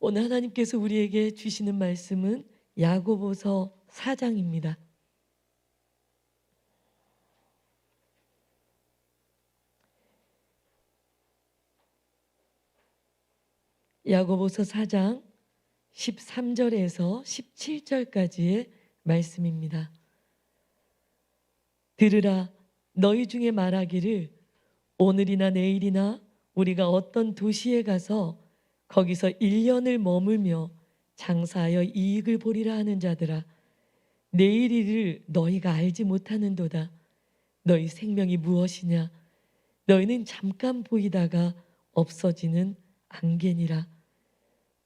오늘 하나님께서 우리에게 주시는 말씀은 야고보서 4장입니다. 야고보서 4장 13절에서 17절까지의 말씀입니다. 들으라, 너희 중에 말하기를 오늘이나 내일이나 우리가 어떤 도시에 가서 거기서 1년을 머물며 장사하여 이익을 보리라 하는 자들아, 내일 일을 너희가 알지 못하는도다. 너희 생명이 무엇이냐? 너희는 잠깐 보이다가 없어지는 안개니라.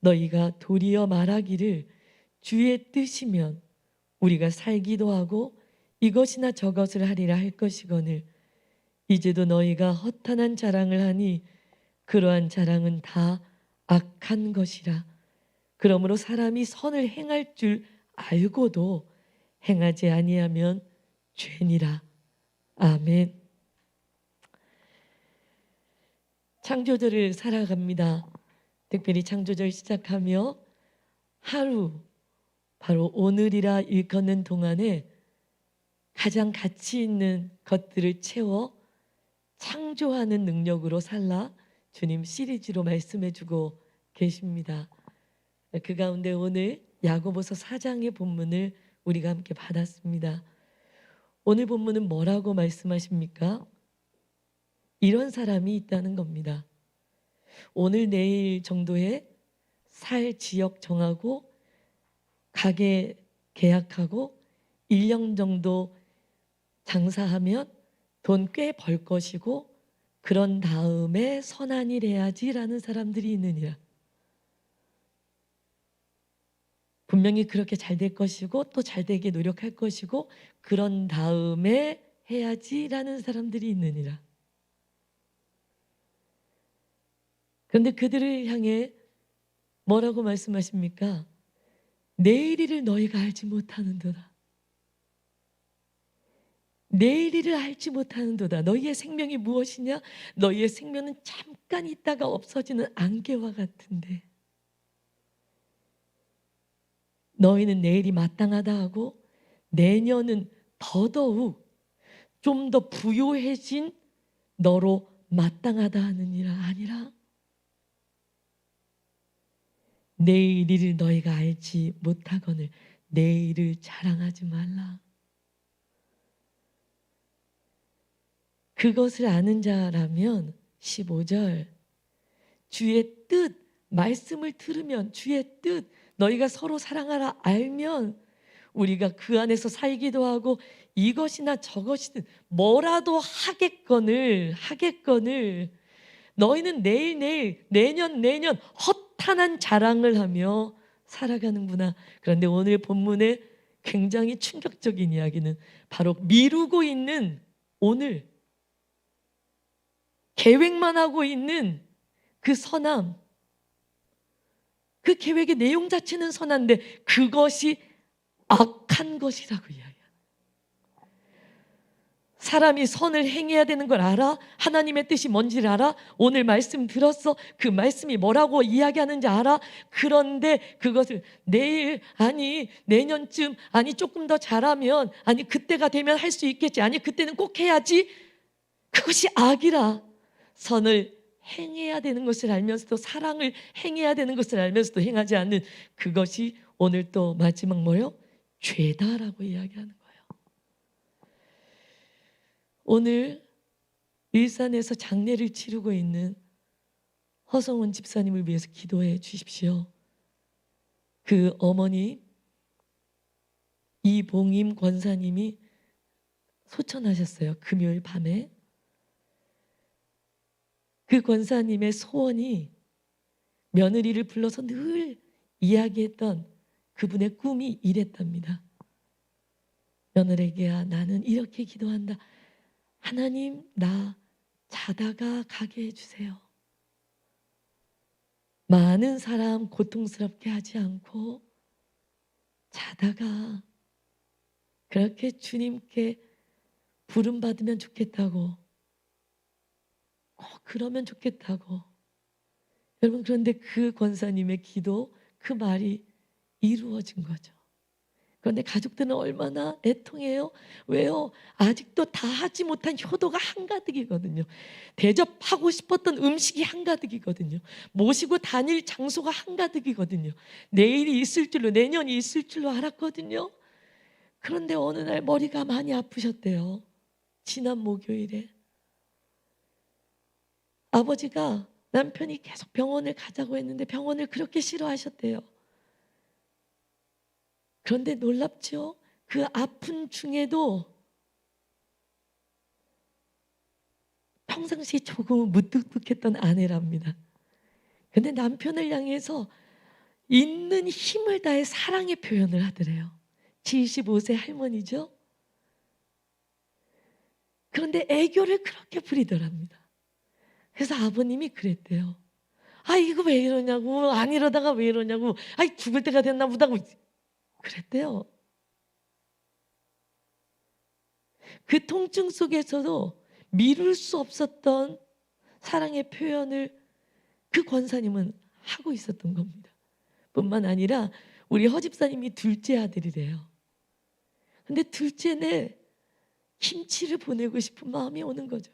너희가 도리어 말하기를 주의 뜻이면 우리가 살기도 하고 이것이나 저것을 하리라 할 것이거늘, 이제도 너희가 허탄한 자랑을 하니 그러한 자랑은 다 악한 것이라. 그러므로 사람이 선을 행할 줄 알고도 행하지 아니하면 죄니라. 아멘. 창조절을 살아갑니다. 특별히 창조절 시작하며 하루, 바로 오늘이라 일컫는 동안에 가장 가치 있는 것들을 채워 창조하는 능력으로 살라 주님 시리즈로 말씀해주고 계십니다. 그 가운데 오늘 야고보서 4장의 본문을 우리가 함께 받았습니다. 오늘 본문은 뭐라고 말씀하십니까? 이런 사람이 있다는 겁니다. 오늘 내일 정도에 살 지역 정하고 가게 계약하고 1년 정도 장사하면 돈 꽤 벌 것이고 그런 다음에 선한 일 해야지라는 사람들이 있느니라. 분명히 그렇게 잘 될 것이고 또 잘 되게 노력할 것이고 그런 다음에 해야지라는 사람들이 있느니라. 그런데 그들을 향해 뭐라고 말씀하십니까? 내일 일을 너희가 알지 못하는도다. 내일 일을 알지 못하는도다. 너희의 생명이 무엇이냐? 너희의 생명은 잠깐 있다가 없어지는 안개와 같은데 너희는 내일이 마땅하다 하고 내년은 더더욱 좀 더 부요해진 너로 마땅하다 하느니라. 아니라 내일 일을 너희가 알지 못하거늘 내일을 자랑하지 말라. 그것을 아는 자라면 15절, 주의 뜻, 말씀을 들으면 주의 뜻, 너희가 서로 사랑하라 알면 우리가 그 안에서 살기도 하고 이것이나 저것이든 뭐라도 하겠거늘 너희는 내일 내년 허탄한 자랑을 하며 살아가는구나. 그런데 오늘 본문의 굉장히 충격적인 이야기는 바로 미루고 있는 오늘 계획만 하고 있는 그 선함, 그 계획의 내용 자체는 선한데 그것이 악한 것이라고 이야기해요. 사람이 선을 행해야 되는 걸 알아? 하나님의 뜻이 뭔지를 알아? 오늘 말씀 들었어? 그 말씀이 뭐라고 이야기하는지 알아? 그런데 그것을 내일, 아니 내년쯤, 아니 조금 더 잘하면, 아니 그때가 되면 할 수 있겠지, 아니 그때는 꼭 해야지, 그것이 악이라. 선을 행해야 되는 것을 알면서도, 사랑을 행해야 되는 것을 알면서도 행하지 않는 그것이 오늘 또 마지막 뭐요? 죄다라고 이야기하는 거예요. 오늘 일산에서 장례를 치르고 있는 허성원 집사님을 위해서 기도해 주십시오. 그 어머니 이봉임 권사님이 소천하셨어요. 금요일 밤에. 그 권사님의 소원이 며느리를 불러서 늘 이야기했던 그분의 꿈이 이랬답니다. 며느리에게 나는 이렇게 기도한다. 하나님, 나 자다가 가게 해주세요. 많은 사람 고통스럽게 하지 않고 자다가 그렇게 주님께 부름받으면 좋겠다고, 꼭 그러면 좋겠다고. 여러분, 그런데 그 권사님의 기도, 그 말이 이루어진 거죠. 그런데 가족들은 얼마나 애통해요. 왜요? 아직도 다 하지 못한 효도가 한가득이거든요. 대접하고 싶었던 음식이 한가득이거든요. 모시고 다닐 장소가 한가득이거든요. 내일이 있을 줄로, 내년이 있을 줄로 알았거든요. 그런데 어느 날 머리가 많이 아프셨대요. 지난 목요일에 아버지가 남편이 계속 병원을 가자고 했는데 병원을 그렇게 싫어하셨대요. 그런데 놀랍죠? 그 아픈 중에도 평상시 조금은 무뚝뚝했던 아내랍니다. 근데 남편을 향해서 있는 힘을 다해 사랑의 표현을 하더래요. 75세 할머니죠. 그런데 애교를 그렇게 부리더랍니다. 그래서 아버님이 그랬대요. 아, 이거 왜 이러냐고, 안 이러다가 왜 이러냐고, 아이, 죽을 때가 됐나 보다고 그랬대요. 그 통증 속에서도 미룰 수 없었던 사랑의 표현을 그 권사님은 하고 있었던 겁니다. 뿐만 아니라 우리 허집사님이 둘째 아들이래요. 근데 둘째는 김치를 보내고 싶은 마음이 오는 거죠.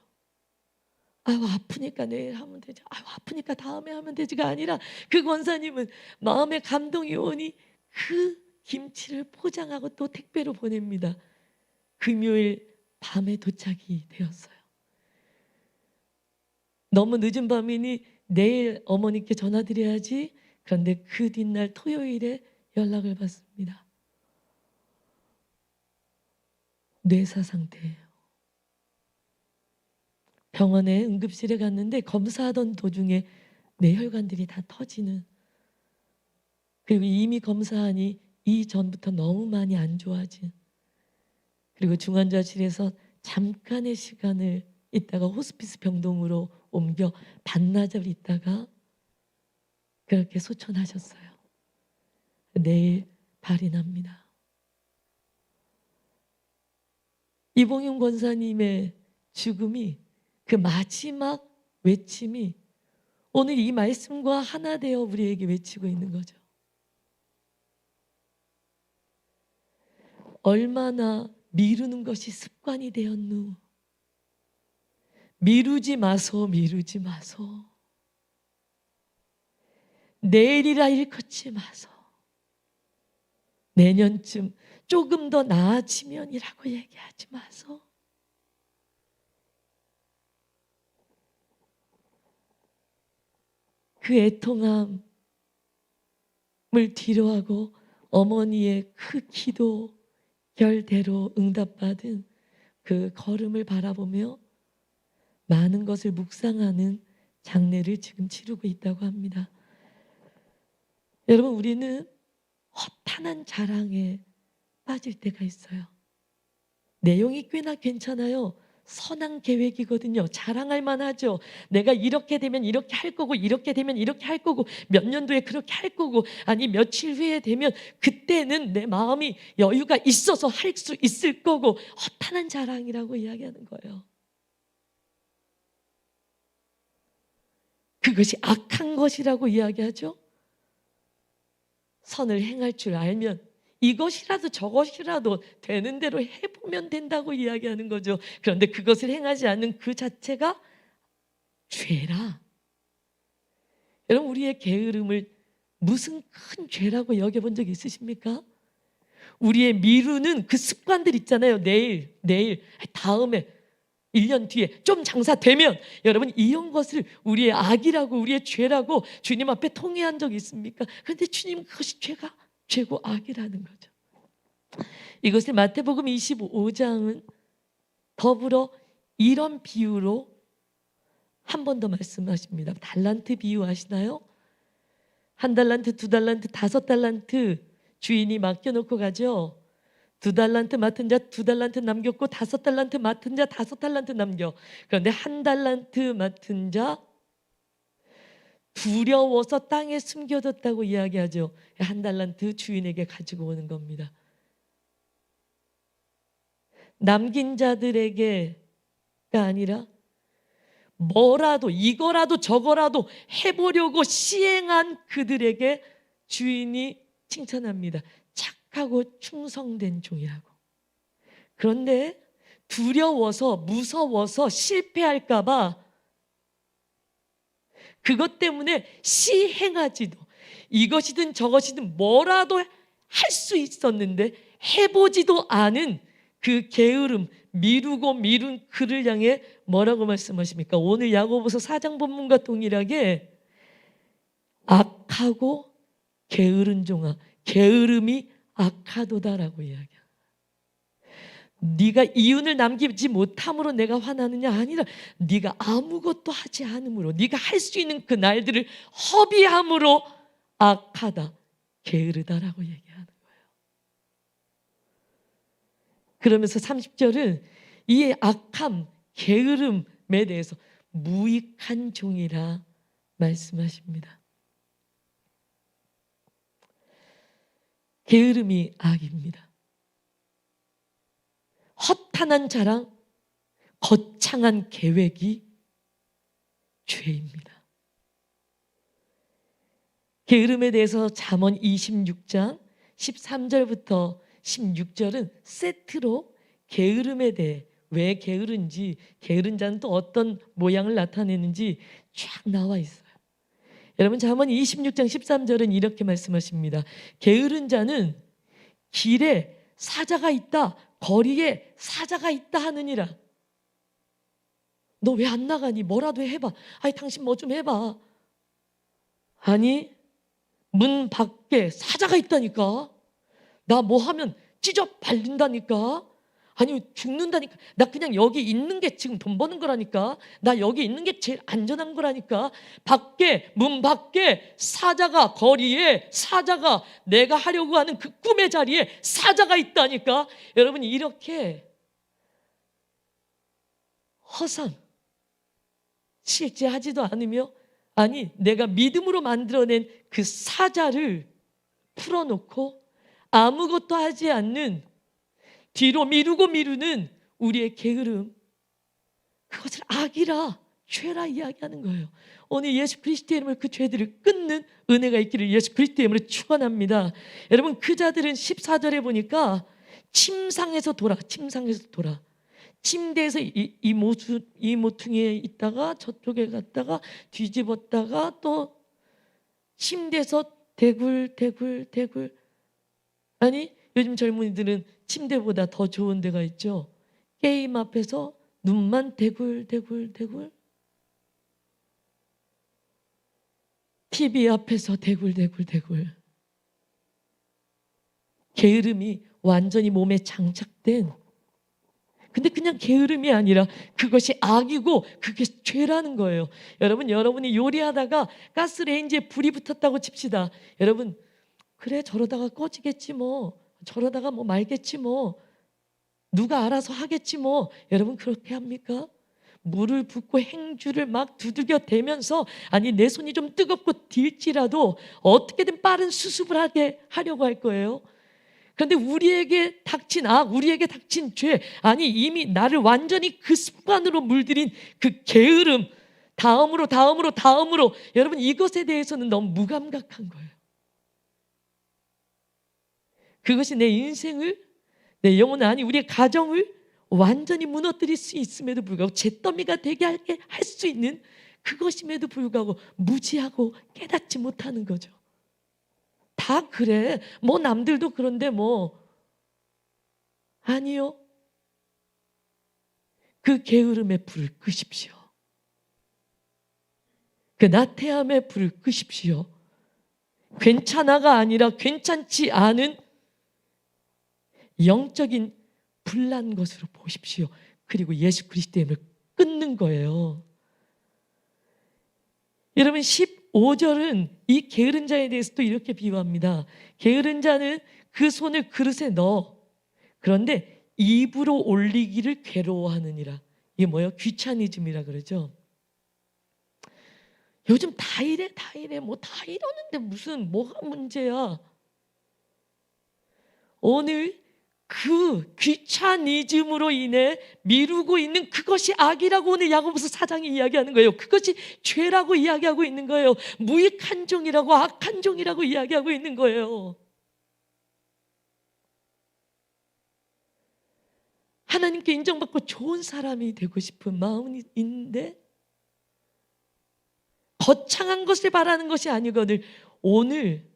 아유, 아프니까 내일 하면 되지. 아유, 아프니까 다음에 하면 되지가 아니라 그 권사님은 마음에 감동이 오니 그 김치를 포장하고 또 택배로 보냅니다. 금요일 밤에 도착이 되었어요. 너무 늦은 밤이니 내일 어머니께 전화드려야지. 그런데 그 뒷날 토요일에 연락을 받습니다. 뇌사 상태예요. 병원에 응급실에 갔는데 검사하던 도중에 뇌혈관들이 다 터지는, 그리고 이미 검사하니 이전부터 너무 많이 안 좋아진, 그리고 중환자실에서 잠깐의 시간을 있다가 호스피스 병동으로 옮겨 반나절 있다가 그렇게 소천하셨어요. 내일 발인합니다. 이봉윤 권사님의 죽음이, 그 마지막 외침이 오늘 이 말씀과 하나 되어 우리에게 외치고 있는 거죠. 얼마나 미루는 것이 습관이 되었누. 미루지 마소, 미루지 마소. 내일이라 일컫지 마소. 내년쯤 조금 더 나아지면이라고 얘기하지 마소. 그 애통함을 뒤로하고 어머니의 그 기도 결대로 응답받은 그 걸음을 바라보며 많은 것을 묵상하는 장례를 지금 치르고 있다고 합니다. 여러분, 우리는 허탄한 자랑에 빠질 때가 있어요. 내용이 꽤나 괜찮아요. 선한 계획이거든요. 자랑할 만하죠. 내가 이렇게 되면 이렇게 할 거고, 이렇게 되면 이렇게 할 거고, 몇 년도에 그렇게 할 거고, 아니 며칠 후에 되면 그때는 내 마음이 여유가 있어서 할 수 있을 거고, 허탄한 자랑이라고 이야기하는 거예요. 그것이 악한 것이라고 이야기하죠. 선을 행할 줄 알면 이것이라도 저것이라도 되는 대로 해보면 된다고 이야기하는 거죠. 그런데 그것을 행하지 않는 그 자체가 죄라. 여러분, 우리의 게으름을 무슨 큰 죄라고 여겨본 적 있으십니까? 우리의 미루는 그 습관들 있잖아요. 내일, 다음에, 1년 뒤에 좀 장사되면, 여러분, 이런 것을 우리의 악이라고, 우리의 죄라고 주님 앞에 통회한 적 있습니까? 그런데 주님은 그것이 죄고 악이라는 거죠. 이것을 마태복음 25장은 더불어 이런 비유로 한 번 더 말씀하십니다. 달란트 비유 아시나요? 1달란트, 2달란트, 5달란트 주인이 맡겨놓고 가죠. 2달란트 맡은 자 2달란트 남겼고, 5달란트 맡은 자 5달란트 남겨. 그런데 1달란트 맡은 자 두려워서 땅에 숨겨뒀다고 이야기하죠. 1달란트 주인에게 가지고 오는 겁니다. 남긴 자들에게가 아니라 뭐라도 이거라도 저거라도 해보려고 시행한 그들에게 주인이 칭찬합니다. 착하고 충성된 종이라고. 그런데 두려워서 무서워서 실패할까 봐 그것 때문에 시행하지도, 이것이든 저것이든 뭐라도 할 수 있었는데 해보지도 않은 그 게으름, 미루고 미룬 그를 향해 뭐라고 말씀하십니까? 오늘 야고보서 4장 본문과 동일하게 악하고 게으른 종아, 게으름이 악하도다라고 이야기합니다. 네가 이윤을 남기지 못함으로 내가 화나느냐? 아니라 네가 아무것도 하지 않음으로, 네가 할 수 있는 그 날들을 허비함으로 악하다, 게으르다라고 얘기하는 거예요. 그러면서 30절은 이 악함, 게으름에 대해서 무익한 종이라 말씀하십니다. 게으름이 악입니다. 허탄한 자랑, 거창한 계획이 죄입니다. 게으름에 대해서 잠언 26장 13절부터 16절은 세트로 게으름에 대해, 왜 게으른지, 게으른 자는 또 어떤 모양을 나타내는지 쫙 나와 있어요. 여러분, 잠언 26장 13절은 이렇게 말씀하십니다. 게으른 자는 길에 사자가 있다, 거리에 사자가 있다 하느니라. 너 왜 안 나가니? 뭐라도 해봐. 아니, 당신 뭐 좀 해봐. 아니, 문 밖에 사자가 있다니까. 나 뭐 하면 찢어 발린다니까. 아니, 죽는다니까. 나 그냥 여기 있는 게 지금 돈 버는 거라니까. 나 여기 있는 게 제일 안전한 거라니까. 밖에, 문 밖에 사자가, 거리에 사자가, 내가 하려고 하는 그 꿈의 자리에 사자가 있다니까. 여러분, 이렇게 허상, 실제 하지도 않으며, 아니, 내가 믿음으로 만들어낸 그 사자를 풀어놓고 아무것도 하지 않는, 뒤로 미루고 미루는 우리의 게으름, 그것을 악이라, 죄라 이야기하는 거예요. 오늘 예수 그리스도의 이름으로 그 죄들을 끊는 은혜가 있기를 예수 그리스도의 이름으로 축원합니다. 여러분, 그 자들은 14절에 보니까 침상에서 돌아, 침대에서 이 모퉁이에 있다가 저쪽에 갔다가 뒤집었다가 또 침대에서 대굴. 아니, 요즘 젊은이들은 침대보다 더 좋은 데가 있죠. 게임 앞에서 눈만 대굴. TV 앞에서 대굴. 게으름이 완전히 몸에 장착된, 근데 그냥 게으름이 아니라 그것이 악이고 그게 죄라는 거예요. 여러분이 요리하다가 가스레인지에 불이 붙었다고 칩시다. 여러분, 그래, 저러다가 꺼지겠지 뭐, 저러다가 뭐 말겠지 뭐, 누가 알아서 하겠지 뭐. 여러분, 그렇게 합니까? 물을 붓고 행주를 막 두들겨 대면서, 아니, 내 손이 좀 뜨겁고 딜지라도 어떻게든 빠른 수습을 하려고 할 거예요. 그런데 우리에게 닥친 악, 우리에게 닥친 죄, 아니, 이미 나를 완전히 그 습관으로 물들인 그 게으름, 다음으로, 여러분, 이것에 대해서는 너무 무감각한 거예요. 그것이 내 인생을, 내 영혼을, 아니, 우리의 가정을 완전히 무너뜨릴 수 있음에도 불구하고, 잿더미가 되게 할 수 있는 그것임에도 불구하고 무지하고 깨닫지 못하는 거죠. 다 그래. 뭐 남들도 그런데 뭐. 아니요. 그 게으름의 불을 끄십시오. 그 나태함의 불을 끄십시오. 괜찮아가 아니라 괜찮지 않은 영적인 불난 것으로 보십시오. 그리고 예수 그리스도의 이름을 끊는 거예요. 여러분, 15절은 이 게으른 자에 대해서 또 이렇게 비유합니다. 게으른 자는 그 손을 그릇에 넣어, 그런데 입으로 올리기를 괴로워하느니라. 이게 뭐예요? 귀차니즘이라 그러죠. 요즘 다 이래 뭐 다 이러는데 무슨 뭐가 문제야. 오늘 그 귀차니즘으로 인해 미루고 있는 그것이 악이라고 오늘 야고보서 4장이 이야기하는 거예요. 그것이 죄라고 이야기하고 있는 거예요. 무익한 종이라고, 악한 종이라고 이야기하고 있는 거예요. 하나님께 인정받고 좋은 사람이 되고 싶은 마음이 있는데 거창한 것을 바라는 것이 아니거늘 오늘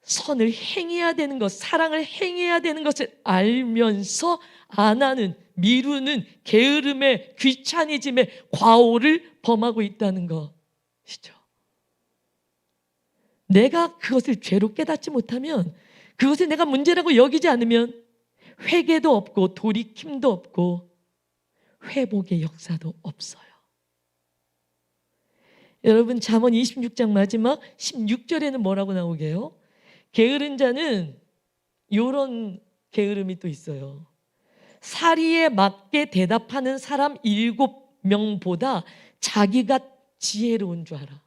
선을 행해야 되는 것, 사랑을 행해야 되는 것을 알면서 안 하는, 미루는 게으름의 귀차니즘의 과오를 범하고 있다는 것이죠. 내가 그것을 죄로 깨닫지 못하면, 그것을 내가 문제라고 여기지 않으면 회개도 없고 돌이킴도 없고 회복의 역사도 없어요. 여러분, 잠언 26장 마지막 16절에는 뭐라고 나오게요? 게으른 자는 이런 게으름이 또 있어요. 사리에 맞게 대답하는 사람 7명보다 자기가 지혜로운 줄 알아.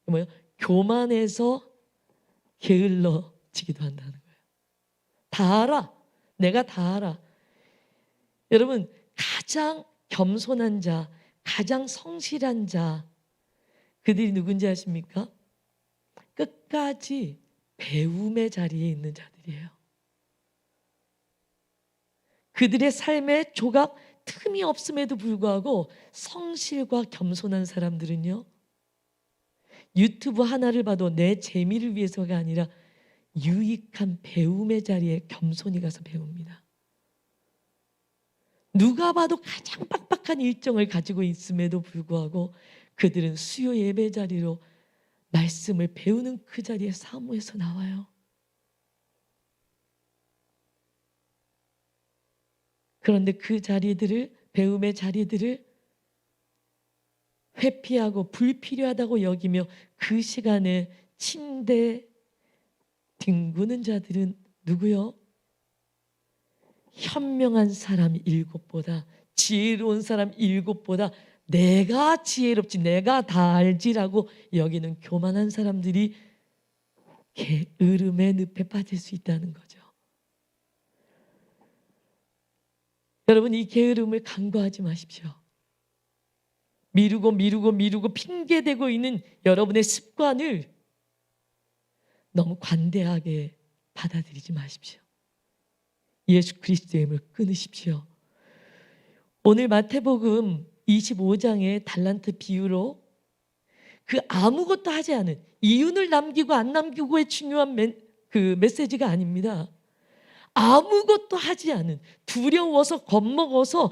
뭐예요? 교만해서 게을러지기도 한다는 거예요. 다 알아. 내가 다 알아. 여러분, 가장 겸손한 자, 가장 성실한 자, 그들이 누군지 아십니까? 끝까지 배움의 자리에 있는 자들이에요. 그들의 삶에 조각 틈이 없음에도 불구하고 성실과 겸손한 사람들은요, 유튜브 하나를 봐도 내 재미를 위해서가 아니라 유익한 배움의 자리에 겸손히 가서 배웁니다. 누가 봐도 가장 빡빡한 일정을 가지고 있음에도 불구하고 그들은 수요 예배 자리로 말씀을 배우는 그 자리에 사모해서 나와요. 그런데 그 자리들을, 배움의 자리들을 회피하고 불필요하다고 여기며 그 시간에 침대 뒹구는 자들은 누구요? 현명한 사람 7보다, 지혜로운 사람 7보다 내가 지혜롭지, 내가 다 알지라고 여기는 교만한 사람들이 게으름의 늪에 빠질 수 있다는 거죠. 여러분, 이 게으름을 간과하지 마십시오. 미루고 핑계대고 있는 여러분의 습관을 너무 관대하게 받아들이지 마십시오. 예수 그리스도의 힘을 끊으십시오. 오늘 마태복음 25장의 달란트 비유로 그 아무것도 하지 않은, 이윤을 남기고 안 남기고의 중요한 그 메시지가 아닙니다. 아무것도 하지 않은, 두려워서 겁먹어서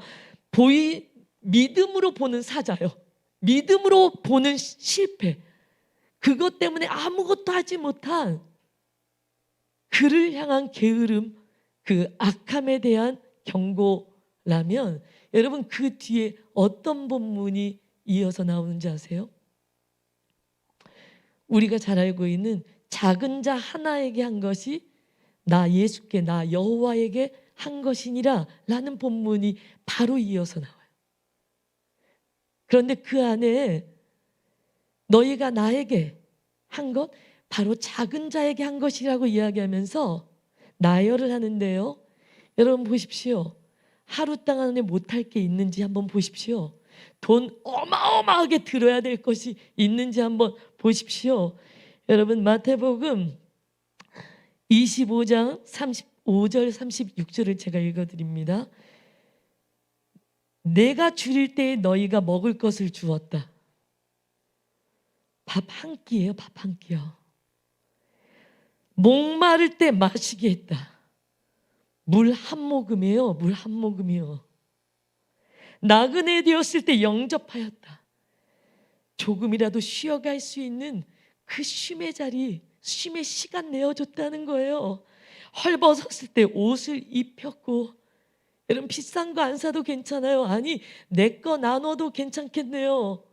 믿음으로 보는 사자요. 믿음으로 보는 실패. 그것 때문에 아무것도 하지 못한 그를 향한 게으름, 그 악함에 대한 경고라면 여러분, 그 뒤에 어떤 본문이 이어서 나오는지 아세요? 우리가 잘 알고 있는 작은 자 하나에게 한 것이 나 예수께, 나 여호와에게 한 것이니라 라는 본문이 바로 이어서 나와요. 그런데 그 안에 너희가 나에게 한 것, 바로 작은 자에게 한 것이라고 이야기하면서 나열을 하는데요. 여러분 보십시오. 하루 땅 안에 못할 게 있는지 한번 보십시오. 돈 어마어마하게 들어야 될 것이 있는지 한번 보십시오. 여러분, 마태복음 25장 35절 36절을 제가 읽어드립니다. 내가 줄일 때에 너희가 먹을 것을 주었다. 밥 한 끼예요. 밥 한 끼요. 목마를 때 마시게 했다. 물 한 모금이에요. 물 한 모금이요. 나그네 되었을 때 영접하였다. 조금이라도 쉬어갈 수 있는 그 쉼의 자리, 쉼의 시간 내어줬다는 거예요. 헐벗었을 때 옷을 입혔고, 여러분 비싼 거 안 사도 괜찮아요. 아니, 내 거 나눠도 괜찮겠네요.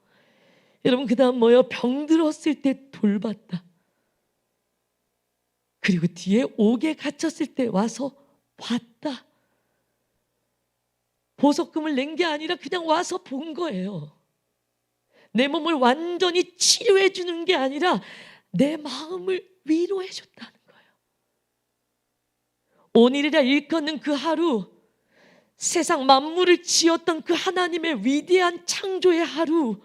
여러분, 그 다음 뭐예요? 병들었을 때 돌봤다. 그리고 뒤에 옥에 갇혔을 때 와서 봤다. 보석금을 낸 게 아니라 그냥 와서 본 거예요. 내 몸을 완전히 치료해 주는 게 아니라 내 마음을 위로해 줬다는 거예요. 오늘이라 일컫는 그 하루, 세상 만물을 지었던 그 하나님의 위대한 창조의 하루,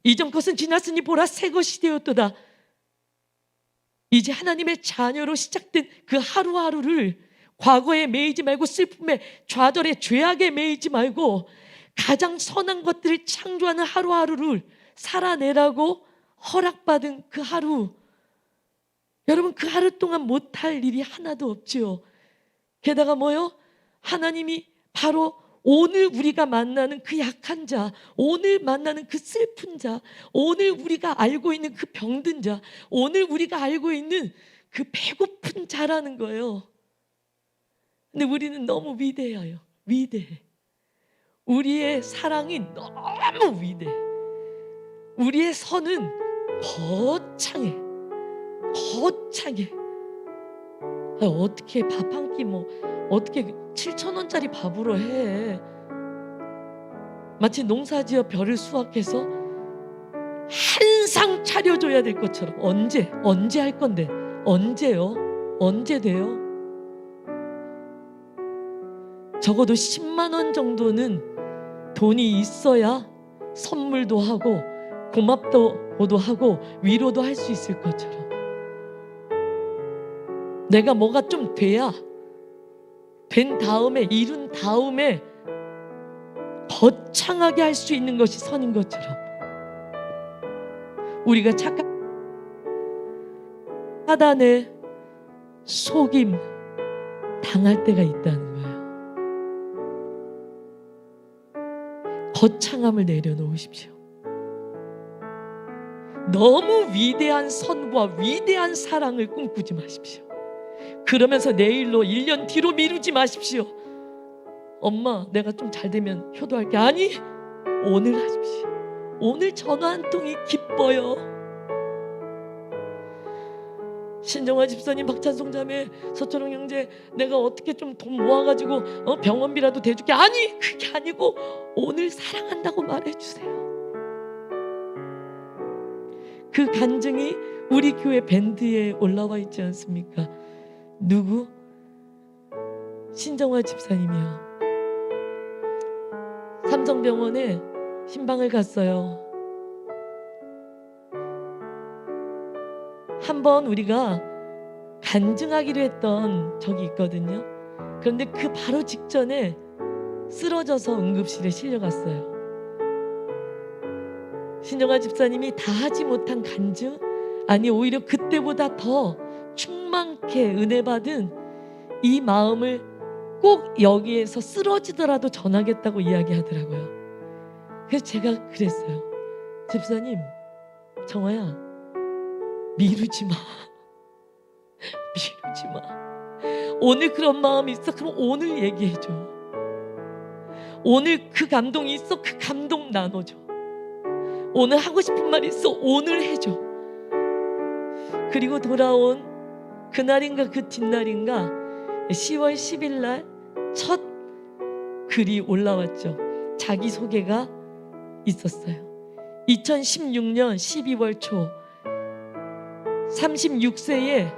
이전 것은 지났으니 보라 새 것이 되었도다. 이제 하나님의 자녀로 시작된 그 하루하루를 과거에 매이지 말고, 슬픔에 좌절에 죄악에 매이지 말고 가장 선한 것들을 창조하는 하루하루를 살아내라고 허락받은 그 하루, 여러분 그 하루 동안 못할 일이 하나도 없지요. 게다가 뭐요? 하나님이 바로 오늘 우리가 만나는 그 약한 자, 오늘 만나는 그 슬픈 자, 오늘 우리가 알고 있는 그 병든 자, 오늘 우리가 알고 있는 그 배고픈 자라는 거예요. 근데 우리는 너무 위대해요. 위대해. 우리의 사랑이 너무 위대해. 우리의 선은 거창해. 거창해. 어떻게 밥 한 끼 어떻게 7,000원짜리 밥으로 해. 마치 농사지어 벼를 수확해서 한 상 차려줘야 될 것처럼. 언제 할 건데? 언제요? 언제 돼요? 적어도 10만 원 정도는 돈이 있어야 선물도 하고 고맙다고도 하고 위로도 할 수 있을 것처럼, 내가 뭐가 좀 돼야, 된 다음에, 이룬 다음에 거창하게 할 수 있는 것이 선인 것처럼, 우리가 착각, 사단의 속임 당할 때가 있다는 거예요. 거창함을 내려놓으십시오. 너무 위대한 선과 위대한 사랑을 꿈꾸지 마십시오. 그러면서 내일로, 1년 뒤로 미루지 마십시오. 엄마 내가 좀 잘 되면 효도할게. 아니, 오늘 하십시오. 오늘 전화 한 통이 기뻐요. 신정아 집사님, 박찬송 자매, 서철웅 형제, 내가 어떻게 좀 돈 모아가지고 병원비라도 대줄게. 아니, 그게 아니고 오늘 사랑한다고 말해주세요. 그 간증이 우리 교회 밴드에 올라와 있지 않습니까? 누구? 신정아 집사님이요. 삼성병원에 신방을 갔어요. 한번 우리가 간증하기로 했던 적이 있거든요. 그런데 그 바로 직전에 쓰러져서 응급실에 실려갔어요. 신정아 집사님이 다 하지 못한 간증, 아니 오히려 그때보다 더 충만케 은혜 받은 이 마음을 꼭 여기에서 쓰러지더라도 전하겠다고 이야기하더라고요. 그래서 제가 그랬어요. 집사님, 정아야, 미루지 마. 미루지 마. 오늘 그런 마음이 있어? 그럼 오늘 얘기해줘. 오늘 그 감동이 있어? 그 감동 나눠줘. 오늘 하고 싶은 말이 있어? 오늘 해줘. 그리고 돌아온 그날인가 그 뒷날인가 10월 10일 날 첫 글이 올라왔죠. 자기소개가 있었어요. 2016년 12월 초 36세에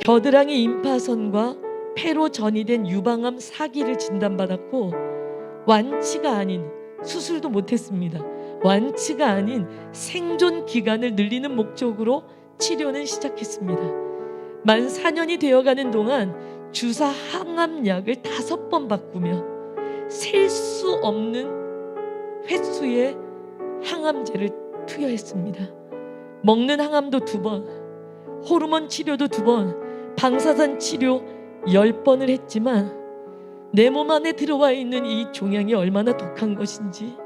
겨드랑이 임파선과 폐로 전이된 유방암 4기를 진단받았고, 완치가 아닌, 수술도 못했습니다. 완치가 아닌 생존 기간을 늘리는 목적으로 치료는 시작했습니다. 만 4년이 되어가는 동안 주사 항암약을 5번 바꾸며 셀 수 없는 횟수의 항암제를 투여했습니다. 먹는 항암도 2번, 호르몬 치료도 2번, 방사선 치료 10번을 했지만 내 몸 안에 들어와 있는 이 종양이 얼마나 독한 것인지,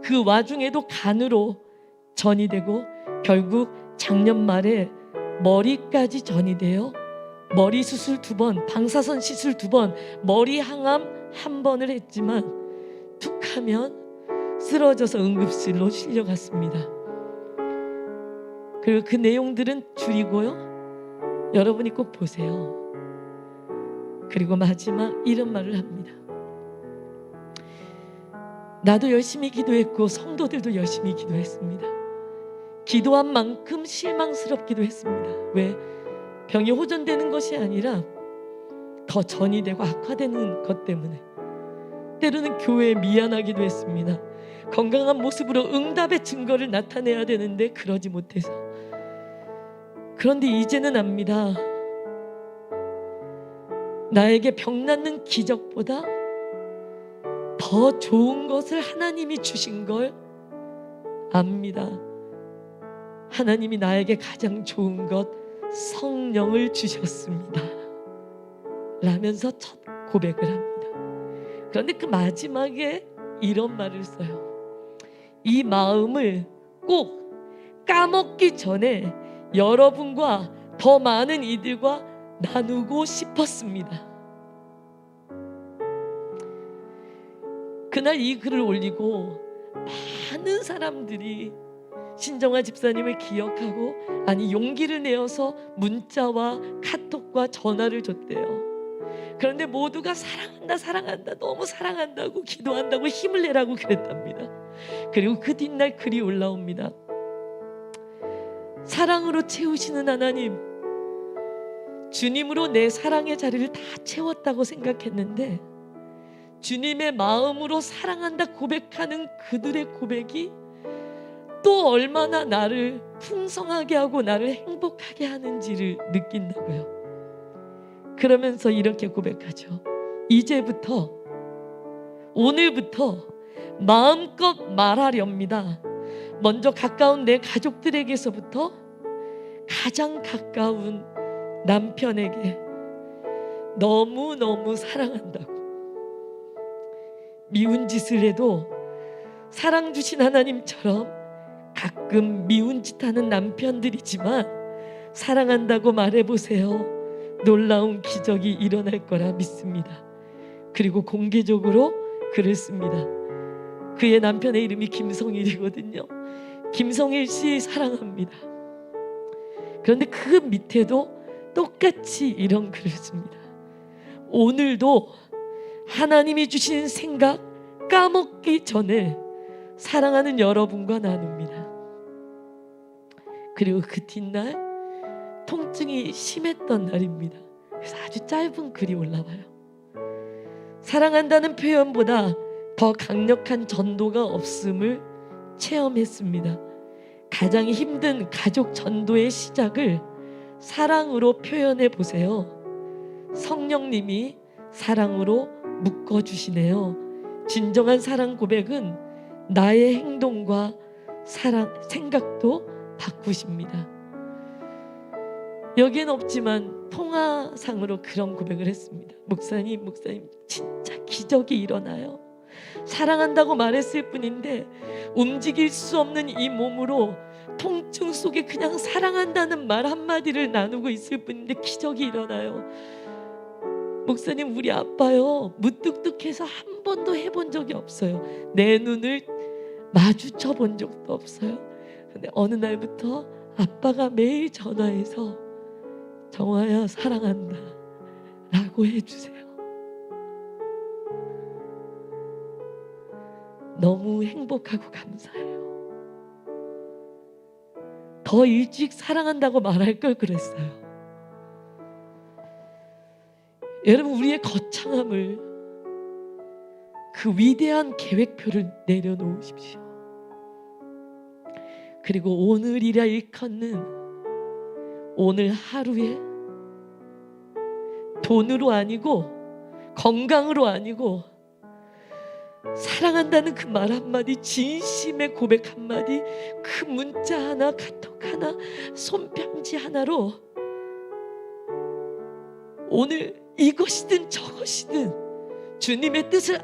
그 와중에도 간으로 전이 되고 결국 작년 말에 머리까지 전이 되어 머리 수술 2번, 방사선 시술 2번, 머리 항암 1번을 했지만 툭하면 쓰러져서 응급실로 실려갔습니다. 그리고 그 내용들은 줄이고요, 여러분이 꼭 보세요. 그리고 마지막 이런 말을 합니다. 나도 열심히 기도했고 성도들도 열심히 기도했습니다. 기도한 만큼 실망스럽기도 했습니다. 왜? 병이 호전되는 것이 아니라 더 전이 되고 악화되는 것 때문에 때로는 교회에 미안하기도 했습니다. 건강한 모습으로 응답의 증거를 나타내야 되는데 그러지 못해서. 그런데 이제는 압니다. 나에게 병 낫는 기적보다 더 좋은 것을 하나님이 주신 걸 압니다. 하나님이 나에게 가장 좋은 것 성령을 주셨습니다 라면서 첫 고백을 합니다. 그런데 그 마지막에 이런 말을 써요. 이 마음을 꼭 까먹기 전에 여러분과 더 많은 이들과 나누고 싶었습니다. 그날 이 글을 올리고 많은 사람들이 신정아 집사님을 기억하고 용기를 내어서 문자와 카톡과 전화를 줬대요. 그런데 모두가 사랑한다 너무 사랑한다고 기도한다고 힘을 내라고 그랬답니다. 그리고 그 뒷날 글이 올라옵니다. 사랑으로 채우시는 하나님, 주님으로 내 사랑의 자리를 다 채웠다고 생각했는데 주님의 마음으로 사랑한다 고백하는 그들의 고백이 또 얼마나 나를 풍성하게 하고 나를 행복하게 하는지를 느낀다고요. 그러면서 이렇게 고백하죠. 이제부터 오늘부터 마음껏 말하렵니다. 먼저 가까운 내 가족들에게서부터 가장 가까운 남편에게 너무너무 사랑한다고. 미운 짓을 해도 사랑 주신 하나님처럼 가끔 미운 짓 하는 남편들이지만 사랑한다고 말해보세요. 놀라운 기적이 일어날 거라 믿습니다. 그리고 공개적으로 글을 씁니다. 그의 남편의 이름이 김성일이거든요. 김성일 씨 사랑합니다. 그런데 그 밑에도 똑같이 이런 글을 씁니다. 오늘도 하나님이 주신 생각 까먹기 전에 사랑하는 여러분과 나눕니다. 그리고 그 뒷날 통증이 심했던 날입니다. 그래서 아주 짧은 글이 올라와요. 사랑한다는 표현보다 더 강력한 전도가 없음을 체험했습니다. 가장 힘든 가족 전도의 시작을 사랑으로 표현해 보세요. 성령님이 사랑으로 묶어주시네요. 진정한 사랑 고백은 나의 행동과 생각도 바꾸십니다. 여기엔 없지만 통화상으로 그런 고백을 했습니다. 목사님 진짜 기적이 일어나요. 사랑한다고 말했을 뿐인데 움직일 수 없는 이 몸으로 통증 속에 그냥 사랑한다는 말 한마디를 나누고 있을 뿐인데 기적이 일어나요. 목사님 우리 아빠요 무뚝뚝해서 한 번도 해본 적이 없어요. 내 눈을 마주쳐 본 적도 없어요. 근데 어느 날부터 아빠가 매일 전화해서 정화야 사랑한다 라고 해주세요. 너무 행복하고 감사해요. 더 일찍 사랑한다고 말할 걸 그랬어요. 여러분 우리의 거창함을 그 위대한 계획표를 내려놓으십시오. 그리고 오늘이라 일컫는 오늘 하루에 돈으로 아니고 건강으로 아니고 사랑한다는 그 말 한마디, 진심의 고백 한마디, 그 문자 하나, 카톡 하나, 손편지 하나로 오늘 이것이든 저것이든 주님의 뜻을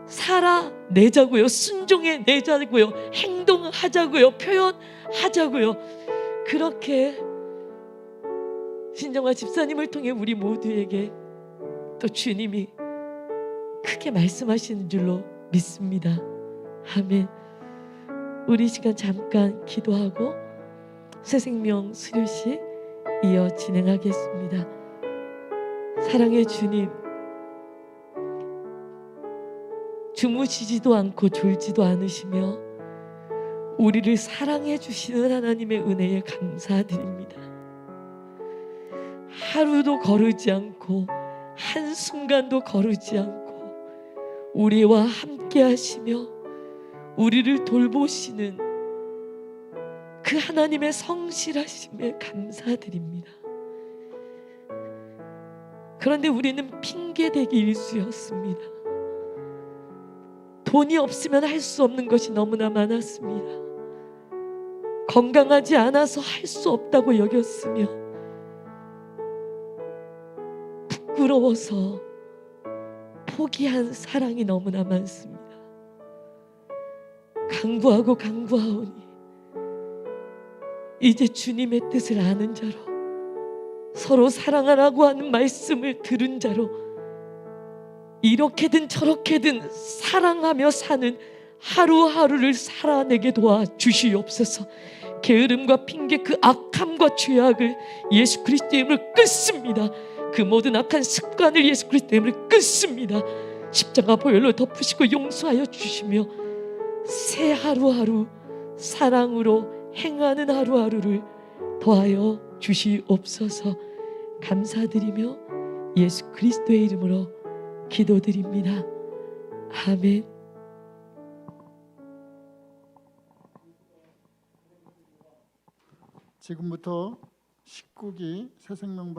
살아내자고요. 순종해내자고요. 행동하자고요. 표현하자고요. 그렇게 신정아 집사님을 통해 우리 모두에게 또 주님이 크게 말씀하시는 줄로 믿습니다. 아멘. 우리 시간 잠깐 기도하고 새생명 수료식 이어 진행하겠습니다. 사랑의 주님, 주무시지도 않고 졸지도 않으시며 우리를 사랑해 주시는 하나님의 은혜에 감사드립니다. 하루도 거르지 않고 한순간도 거르지 않고 우리와 함께 하시며 우리를 돌보시는 그 하나님의 성실하심에 감사드립니다. 그런데 우리는 핑계대기 일수였습니다. 돈이 없으면 할 수 없는 것이 너무나 많았습니다. 건강하지 않아서 할 수 없다고 여겼으며 부끄러워서 포기한 사랑이 너무나 많습니다. 간구하오니 이제 주님의 뜻을 아는 자로, 서로 사랑하라고 하는 말씀을 들은 자로, 이렇게든 저렇게든 사랑하며 사는 하루하루를 살아내게 도와주시옵소서. 게으름과 핑계, 그 악함과 죄악을 예수 그리스도의 이름으로 끊습니다. 그 모든 악한 습관을 예수 그리스도의 이름으로 끊습니다. 십자가 보혈로 덮으시고 용서하여 주시며 새 하루하루 사랑으로 행하는 하루하루를 더하여 주시옵소서. 감사드리며 예수 그리스도의 이름으로 기도드립니다. 아멘. 지금부터 19기 새생명